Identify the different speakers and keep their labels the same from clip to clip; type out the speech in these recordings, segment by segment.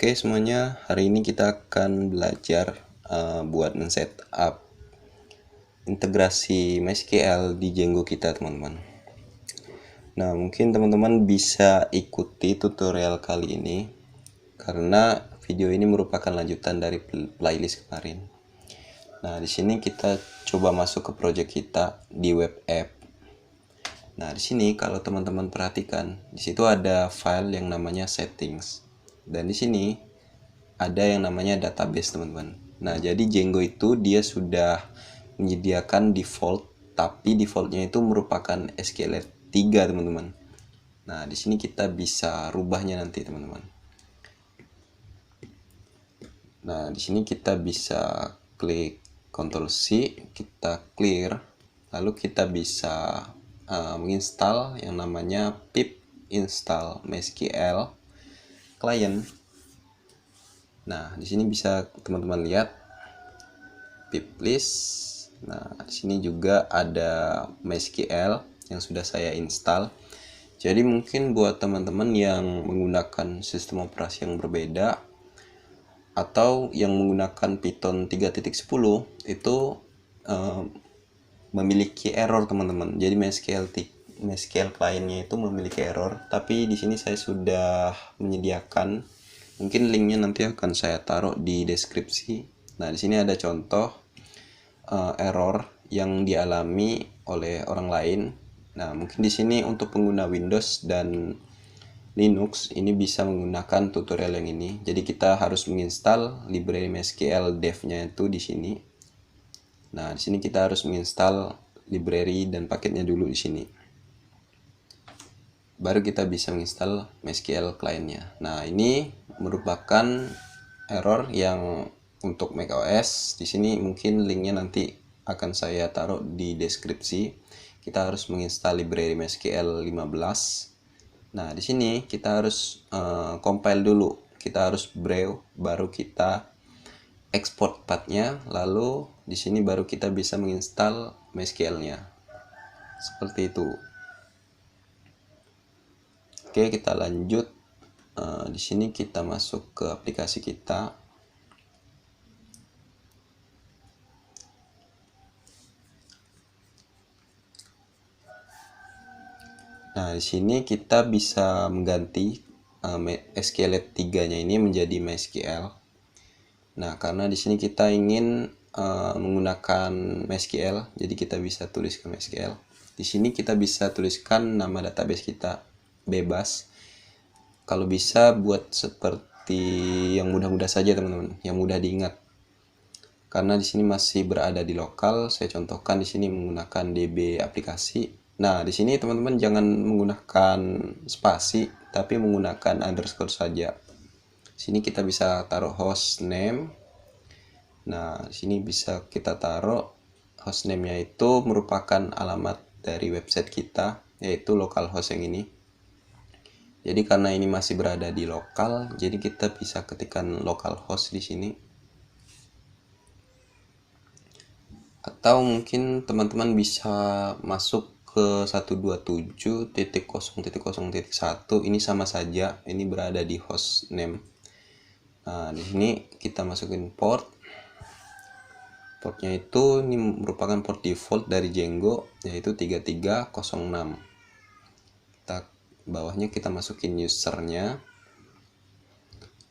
Speaker 1: Oke semuanya, hari ini kita akan belajar buat men-setup integrasi MySQL di Django kita teman-teman. Nah mungkin teman-teman bisa ikuti tutorial kali ini karena video ini merupakan lanjutan dari playlist kemarin. Nah di sini kita coba masuk ke project kita di web app. Nah di sini kalau teman-teman perhatikan, di situ ada file yang namanya settings dan di sini ada yang namanya database teman-teman. Nah jadi Django itu dia sudah menyediakan default, tapi defaultnya itu merupakan SQLite 3 teman-teman. Nah di sini kita bisa rubahnya nanti teman-teman. Nah di sini kita bisa klik Ctrl C, kita clear, lalu kita bisa menginstal yang namanya pip install MySQL client. Nah, di sini bisa teman-teman lihat pip list. Nah, di sini juga ada MySQL yang sudah saya install. Jadi mungkin buat teman-teman yang menggunakan sistem operasi yang berbeda atau yang menggunakan Python 3.10 itu memiliki error teman-teman. Jadi MySQL client-nya itu memiliki error, tapi di sini saya sudah menyediakan, mungkin linknya nanti akan saya taruh di deskripsi. Nah di sini ada contoh error yang dialami oleh orang lain. Nah mungkin di sini untuk pengguna Windows dan Linux ini bisa menggunakan tutorial yang ini. Jadi kita harus menginstal library MySQL dev-nya itu di sini. Nah, di sini kita harus menginstal library dan paketnya dulu di sini. Baru kita bisa menginstal MySQL client-nya. Nah, ini merupakan error yang untuk macOS. Di sini mungkin linknya nanti akan saya taruh di deskripsi. Kita harus menginstal library MySQL 15. Nah, di sini kita harus compile dulu. Kita harus browse, baru kita export path-nya, lalu di sini baru kita bisa menginstal MySQL-nya. Seperti itu. Oke, kita lanjut. Di sini kita masuk ke aplikasi kita. Nah, di sini kita bisa mengganti SQLite 3-nya ini menjadi MySQL. Nah, karena di sini kita ingin menggunakan MySQL, jadi kita bisa tuliskan MySQL. Di sini kita bisa tuliskan nama database kita bebas. Kalau bisa buat seperti yang mudah-mudah saja teman-teman, yang mudah diingat. Karena di sini masih berada di lokal, saya contohkan di sini menggunakan DB aplikasi. Nah, di sini teman-teman jangan menggunakan spasi, tapi menggunakan underscore saja. Sini kita bisa taruh host name. Nah, di sini bisa kita taruh host name-nya itu merupakan alamat dari website kita, yaitu localhost yang ini. Jadi karena ini masih berada di lokal, jadi kita bisa ketikkan localhost di sini. Atau mungkin teman-teman bisa masuk ke 127.0.0.1, ini sama saja, ini berada di host name. Nah, di sini kita masukin portnya itu ini merupakan port default dari Django, yaitu 3306. Bawahnya kita masukin usernya.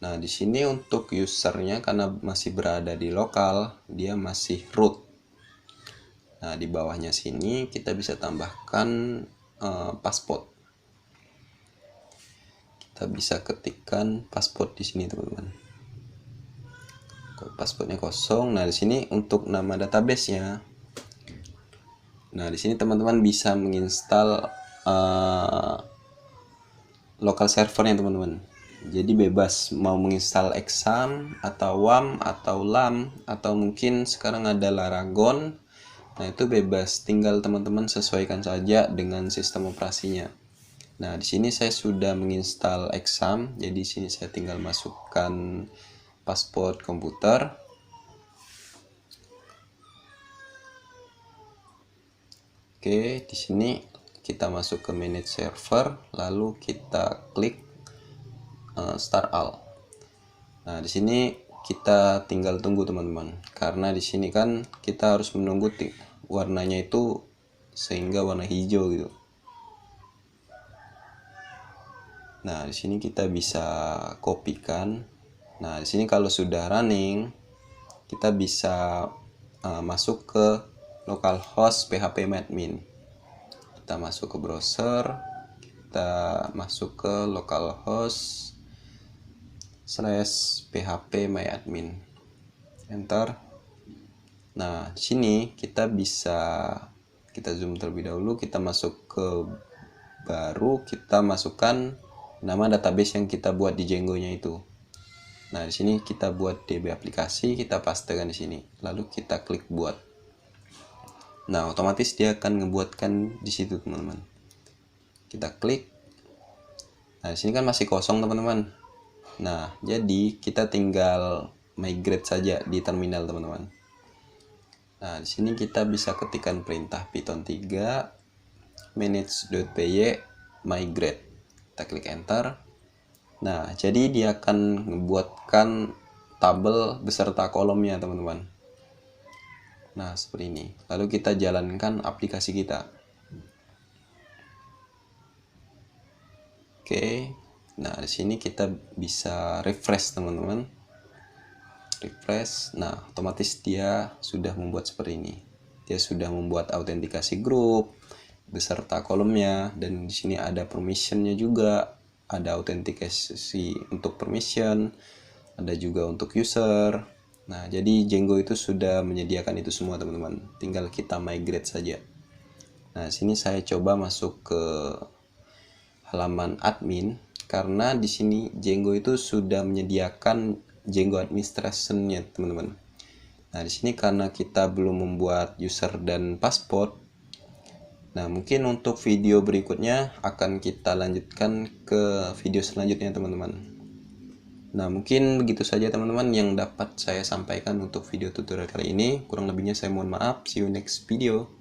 Speaker 1: Nah, di sini untuk usernya karena masih berada di lokal, dia masih root. Nah, di bawahnya sini kita bisa tambahkan password. Kita bisa ketikkan password di sini, teman-teman. Passwordnya kosong. Nah, di sini untuk nama database-nya. Nah, di sini teman-teman bisa menginstal local servernya, teman-teman. Jadi bebas mau menginstal exam atau WAM atau LAM atau mungkin sekarang ada Laragon. Nah, itu bebas, tinggal teman-teman sesuaikan saja dengan sistem operasinya. Nah, di sini saya sudah menginstal exam, jadi di sini saya tinggal masukkan password komputer. Oke, di sini kita masuk ke manage server, lalu kita klik start all. Nah, di sini kita tinggal tunggu teman-teman, karena di sini kan kita harus menunggu warnanya itu sehingga warna hijau gitu. Nah, di sini kita bisa kopikan. Nah, di sini kalau sudah running, kita bisa masuk ke localhost php-admin. Kita masuk ke browser, kita masuk ke localhost /php-myadmin. Enter. Nah, di sini kita zoom terlebih dahulu, kita masuk ke baru, kita masukkan nama database yang kita buat di Django-nya itu. Nah, di sini kita buat DB aplikasi, kita pastekan di sini. Lalu kita klik buat. Nah, otomatis dia akan ngebuatkan di situ, teman-teman. Kita klik. Nah, di sini kan masih kosong, teman-teman. Nah, jadi kita tinggal migrate saja di terminal, teman-teman. Nah, di sini kita bisa ketikkan perintah Python 3 manage.py migrate. Kita klik enter. Nah, jadi dia akan membuatkan tabel beserta kolomnya, teman-teman. Nah, seperti ini. Lalu kita jalankan aplikasi kita. Oke. Nah, di sini kita bisa refresh, teman-teman. Refresh. Nah, otomatis dia sudah membuat seperti ini. Dia sudah membuat autentikasi grup beserta kolomnya, dan di sini ada permissionnya juga, ada autentikasi untuk permission, ada juga untuk user. Nah, jadi Django itu sudah menyediakan itu semua, teman-teman. Tinggal kita migrate saja. Nah, sini saya coba masuk ke halaman admin, karena di sini Django itu sudah menyediakan Django administration-nya, teman-teman. Nah, di sini karena kita belum membuat user dan password. Nah, mungkin untuk video berikutnya akan kita lanjutkan ke video selanjutnya, teman-teman. Nah, mungkin begitu saja, teman-teman, yang dapat saya sampaikan untuk video tutorial kali ini. Kurang lebihnya saya mohon maaf. See you next video.